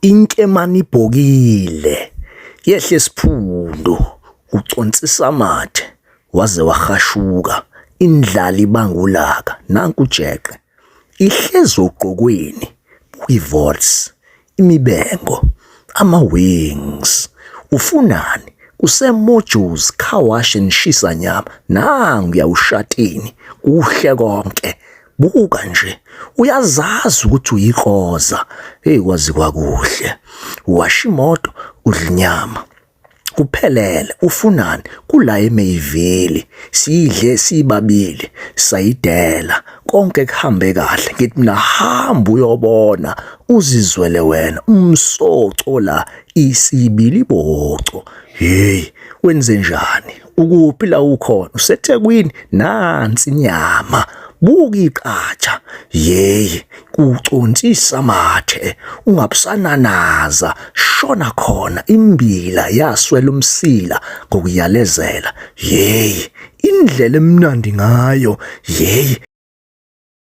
Inkemane ibhokile yehle esiphundo uconsisa amathe waze wahashuka indlala ibangulaka nanku ujeqe ihlezi ogqokweni kwivolts imibengo ama-wings ufunani kusemodules car wash nishisa nyama nangu yawushatini kuhle konke buka nje uyazazi ukuthi uyikhoza kwazi kwakuhle washa imoto udla inyama kuphelele ufunani kula eMayville sidle sibabili sayidela konke kuhambe kahle ngithi mina hamba uyobona uzizwele wena umsoco la isibili boco hey wenze njani ukuphi la ukhona useThekwini nansi inyama buka iqatha yey kucontisa amathe ungabusananaza shona khona imbila yaswela umsila ngokuyalezela yey indlela emnandi ngayo yey